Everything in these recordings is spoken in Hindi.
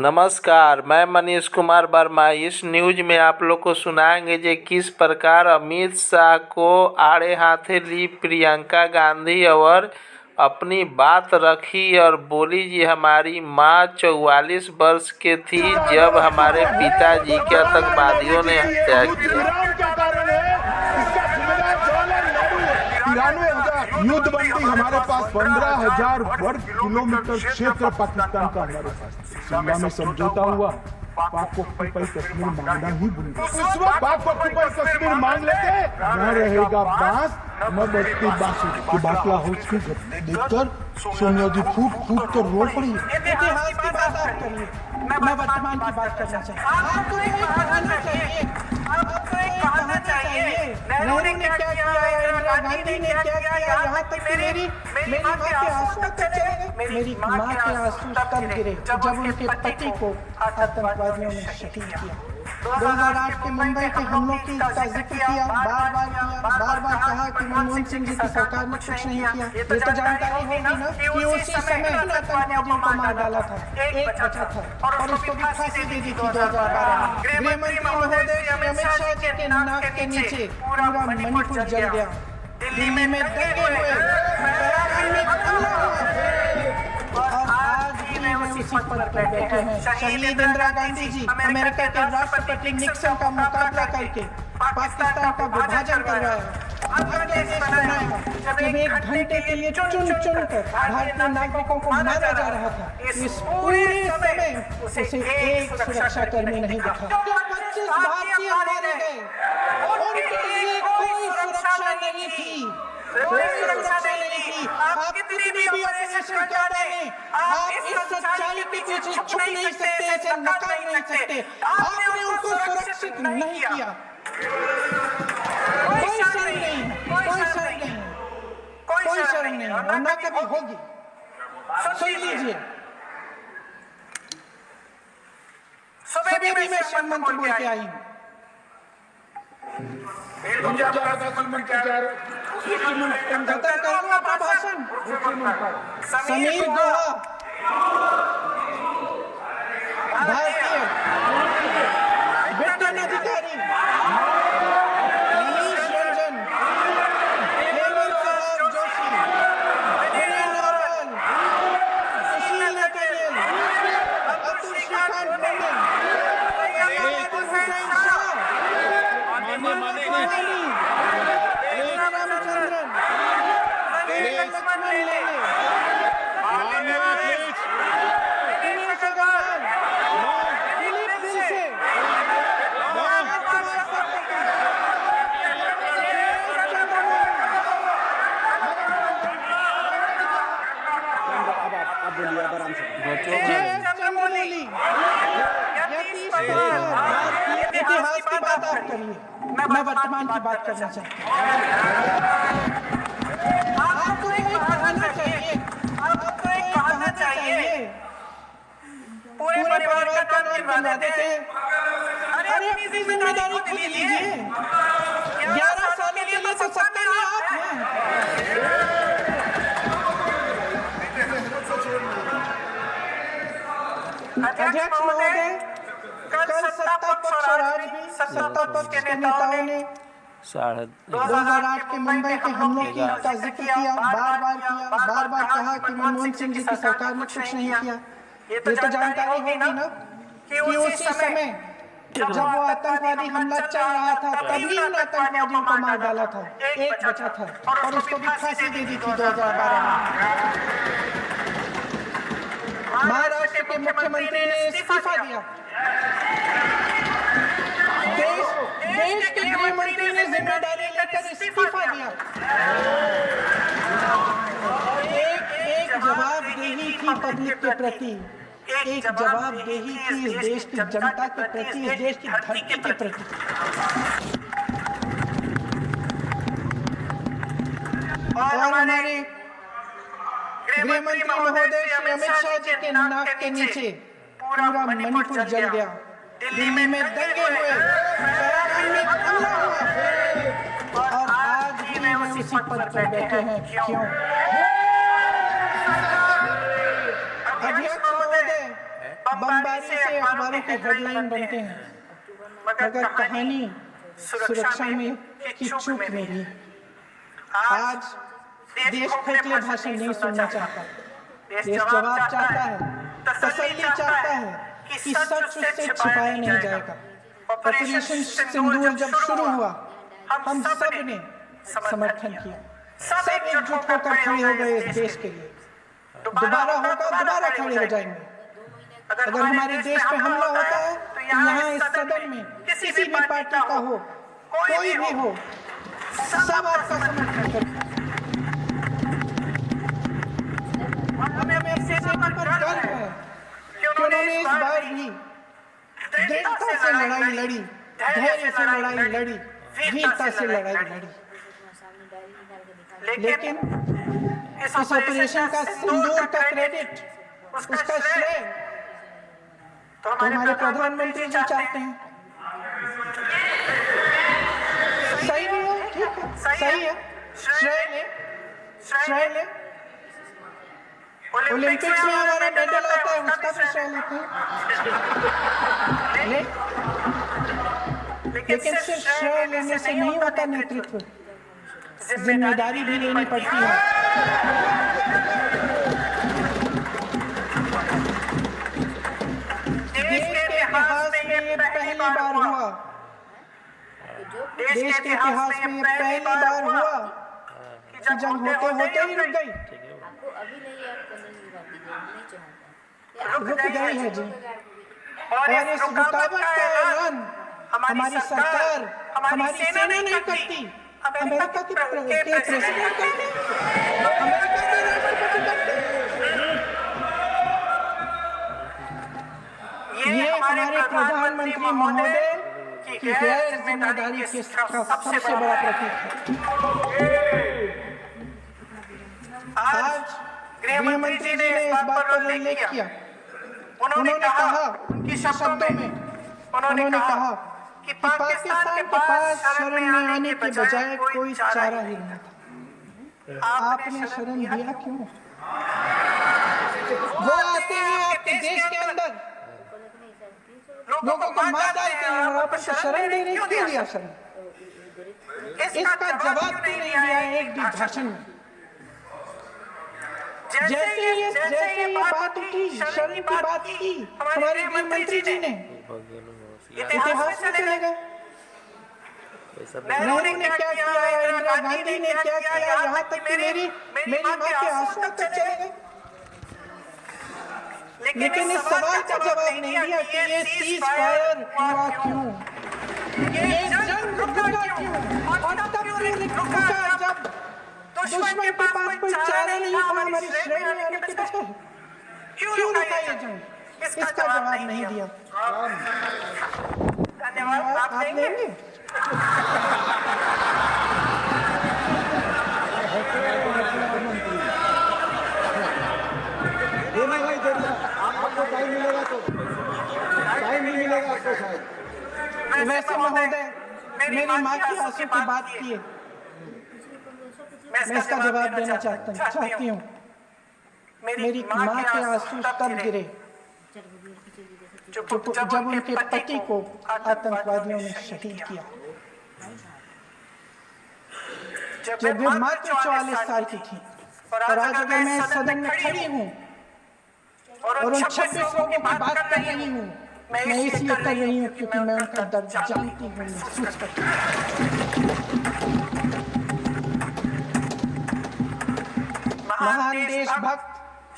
नमस्कार, मैं मनीष कुमार वर्मा। इस न्यूज में आप लोग को सुनाएंगे कि किस प्रकार अमित शाह को आड़े हाथे ली प्रियंका गांधी और अपनी बात रखी और बोली जी हमारी माँ 44 वर्ष की थी जब हमारे पिताजी के आतंकवादियों ने हत्या किया। युद्धबंदी हमारे पास 15,000 वर्ग किलोमीटर क्षेत्र पाकिस्तान का हमारे पास। शिमला में समझौता हुआ, पाक ऑक्युपाई कश्मीर मांगना ही भूल गए। उस वक्त पाक ऑक्युपाई कश्मीर मांग लेते, न रहेगा बांस न बजती बांसुरी। कि बाटला हाउस की घटना देखकर सोनिया जी फूट फूट कर रो पड़ी। इतिहास की बात आप करिए, मैं वर्तमान की बात करना चाहता हूँ। आपको एक कहना चाहिए, आपको एक कहना चाहिए, नेहरू ने क्या किया, इंदिरा गांधी ने क्या किया, यहाँ तक कि मेरी माँ के आंसू तक चले गए। मेरी माँ के आंसू तब गिरे जब उनके पति को आतंकवादियों ने शहीद किया। 2008 के मुंबई के हमलों की जिक्र किया, बार बार कहा कि मनमोहन सिंह जी की सरकार ने कुछ नहीं किया। ये तो जानकारी होगी ना कि उसी समय आतंकवादियों को मार डाला था, एक बचा था और उसको भी फांसी दे दी थी 2012 में। गृहमंत्री महोदय अमित शाह जी के नाक के नीचे पूरा मणिपुर जल गया। दिल्ली में दंगे हुए, उत्तराखंड में हमला हुआ और आज भी वे उसी पद पर बैठे हैं। शहीद इंदिरा गांधी जी अमेरिका के राष्ट्रपति निक्सन का मुकाबला करके पाकिस्तान का विभाजन करवाया। जब 1 घंटे के लिए चुन कर भारतीय नागरिकों को मारा जा रहा था, इस पूरे समय उसे एक सुरक्षा कर्मी नहीं दिखा। 25 भारतीय मारे गए, उनके लिए कोई सुरक्षा नहीं थी, कोई सुरक्षा नहीं थी। आप कितनी भी ऑपरेशन क्या डालें, आप इस सच्चाई के पीछे छुप नहीं सकते, इसे नकार नहीं सकते। आपने उनको सुरक्षित नहीं किया। कोई शर्म नहीं, कोई शर्म नहीं और ना कभी होगी। सुन लीजिए, सुबह भी मैं शिव मंत्र बोल के आई हूँ। खत्म करूँ अपना भाषण। समीर गुहा भारतीय, बिट्टन अधिकारी, मनीष रंजन, हेमंत प्रताप जोशी, विनय नारवाल, सुशील नटरियल, अब्दुल श्रीकांत मंडल, हुसैन शाह, रामचंद्रन, लक्ष्मण लेले, दिनेश अग्रवाल, दिलीप दिलसे, इतिहास की बात आप करिए, मैं वर्तमान की बात करना चाहता हूँ। आपको एक कहना चाहिए, आपको एक कहना चाहिए, पूरे परिवार का नाम बनवा देते हैं। अरे अपनी जिम्मेदारी खुद लीजिए। 11 सालों के लिए तो सत्ता में आप हैं। अध्यक्ष महोदय, कल सत्ता पक्ष और आज भी सत्ता पक्ष के नेताओं ने 2008 के मुंबई के हमलों की जिक्र किया, बार बार कहा कि मनमोहन सिंह जी की सरकार ने कुछ नहीं किया। ये तो जानकारी होगी ना कि उसी समय जब वो आतंकवादी हमला चल रहा था, तभी उन आतंकवादियों को मार डाला था, एक बचा था और उसको भी फांसी दे दी थी 2012 में। महाराष्ट्र के मुख्यमंत्री ने इस्तीफा दिया। देश के गृह मंत्री ने जिम्मेदारी लेकर इस्तीफा दिया। एक जवाबदेही थी पब्लिक के प्रति, एक जवाबदेही थी इस देश की जनता के प्रति, इस देश की धरती के प्रति। और हमारे गृहमंत्री महोदय श्री अमित शाह जी के नाक के नीचे पूरा मणिपुर जल गया। दिल्ली में दंगे हुए, उत्तराखंड में हमला हुआ और आज भी वे उसी पद पर बैठे हैं। क्यों? अध्यक्ष महोदय, बमबारी से अखबारों की हेडलाइन बनते हैं, मगर कहानी सुरक्षा में की चूक मेरी है। आज देश खोखले भाषण नहीं सुनना चाहता, देश जवाब चाहता है, तसल्ली चाहता है कि सच उससे छिपाया नहीं जाएगा। ऑपरेशन सिंदूर जब शुरू हुआ, हम सब ने समर्थन किया, सब एकजुट होकर खड़े हो गए इस देश के लिए। दोबारा होगा, दोबारा खड़े हो जाएंगे। अगर हमारे देश पे हमला होता है तो यहाँ इस सदन में किसी भी पार्टी का हो, कोई भी हो, सब आपका समर्थन करते। हमें अपने सेना पर गर्व है कि उन्होंने इस बार भी दृढ़ता से लड़ाई लड़ी, धैर्य से लड़ाई लड़ी, वीरता से लड़ाई लड़ी। लेकिन इस ऑपरेशन का सिंदूर का क्रेडिट, उसका श्रेय तो हमारे प्रधानमंत्री जी चाहते हैं। सही भी है, ठीक है, सही है, श्रेय ले। ओलंपिक्स में हमारा मेडल आता है, उसका भी श्रेय लेते हैं, लेकिन सिर्फ श्रेय लेने से नहीं होता नेतृत्व, जिम्मेदारी भी लेनी पड़ती है। देश के इतिहास में ये पहली बार हुआ, देश के इतिहास में ये पहली बार हुआ कि जंग होते होते ही रुक गई। रुक गई है जी, और इस रुकावट का ऐलान हमारी सरकार, हमारी सेना नहीं करती, अमेरिका के प्रेसिडेंट करते, अमेरिका के राष्ट्रपति करते। ये हमारे प्रधानमंत्री महोदय की गैर जिम्मेदारी के सबसे बड़ा प्रतीक है। आज गृह मंत्री ने इस बात पर उल्लेख किया, उन्होंने कहा, उनके शब्दों में उन्होंने कहा कि पाकिस्तान के पास शरण में आने के बजाय कोई चारा ही नहीं था। आपने शरण दिया क्यों? वो आते हैं आपके देश के अंदर, लोगों को मार डालते हैं, और आप उनको शरण दे रहे, क्यों दिया शरण? इसका जवाब क्यों नहीं दिया एक भी भाषण में? जैसे ये बात उठी, शरण की बात की हमारे गृह मंत्री जी ने, इतिहास में चले गए। नेहरू ने क्या किया, इंदिरा गांधी ने क्या किया, यहाँ तक कि मेरी माँ के आंसू तक चले गए। लेकिन इस सवाल का जवाब नहीं दिया कि ये सीज़फायर हुआ क्यों, ये जंग रुका क्यों, और तब क्यों रुका जब दुश्मन के पास कोई चारा नहीं था हमारी श्रेणी में आने के बजाय? क्यों रुका ये जंग? इसका जवाब नहीं दिया। धन्यवाद, आप देंगे? वैसे महोदय, मेरी माँ की आंसू की बात किए, मैं इसका जवाब देना चाहती हूँ। मेरी माँ के आंसू तब गिरे जब उनके पति को आतंकवादियों ने शहीद किया, जब वे मात्र 44 साल की थी। और आज अगर मैं इस सदन में खड़ी हूँ और उन 26 लोगों की बात कर रही हूँ, मैं इसलिए कर रही हूँ क्योंकि मैं उनका दर्द जानती हूँ, महसूस करती हूँ। महान देशभक्त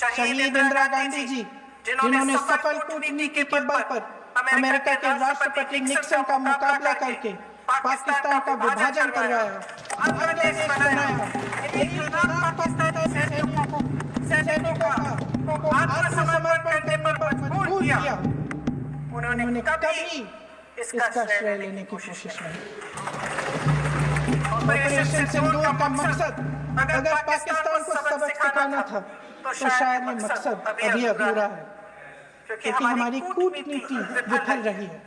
शहीद इंदिरा गांधी जी, जिन्होंने सफल कूटनीति के बल पर अमेरिका के राष्ट्रपति निक्सन का मुकाबला करके पाकिस्तान का विभाजन करवाया, बांग्लादेश बनाया, सैनिकों को आत्मसमर्पण करने पर मजबूर किया, उन्होंने कभी इसका श्रेय लेने की कोशिश नहीं। ऑपरेशन सिंदूर का मकसद अगर पाकिस्तान को सबक सिखाना था तो शायद ये मकसद अभी अधूरा है, क्योंकि हमारी कूटनीति विफल रही है।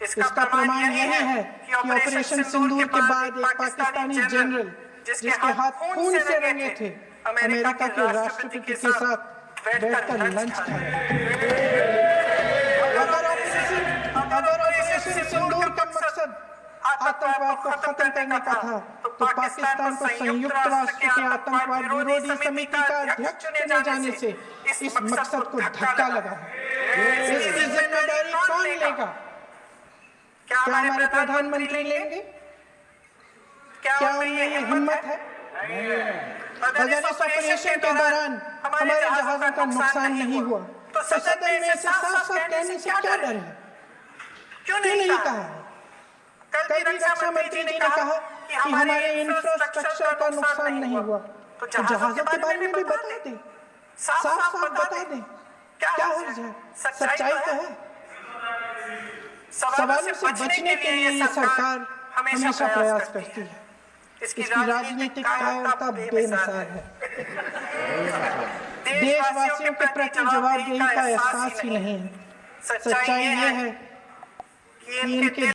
इसका प्रमाण यही है कि ऑपरेशन सिंदूर के बाद एक पाकिस्तानी जनरल जिसके हाथ खून से रंगे थे, अमेरिका के राष्ट्रपति के साथ बैठकर लंच खाया। ऑपरेशन सिंदूर का मकसद आतंकवाद को खत्म करने का था, तो पाकिस्तान को संयुक्त राष्ट्र के आतंकवाद विरोधी समिति का अध्यक्ष चुने जाने से इस मकसद को धक्का लगा है। इसकी जिम्मेदारी कौन लेगा? क्या हमारे प्रधानमंत्री लेंगे? क्या उनमें ये हिम्मत है? अगर इस ऑपरेशन के दौरान हमारे जहाजों का नुकसान नहीं हुआ तो सदन में इसे साफ साफ कहने से क्या डर है? क्यों नहीं कहा? कल भी रक्षा मंत्री जी ने कहा कि हमारे इंफ्रास्ट्रक्चर का नुकसान नहीं हुआ, तो जहाजों के बारे में भी बता दें, साफ साफ बता दें। क्या हर्ज है? सच्चाई तो है। सवालों से बचने के लिए ये सरकार हमेशा प्रयास करती है। इसकी राजनीतिक कायरता बेमिसाल है। देशवासियों के प्रति जवाबदेही का एहसास ही नहीं है। सच्चाई ये है कि इनके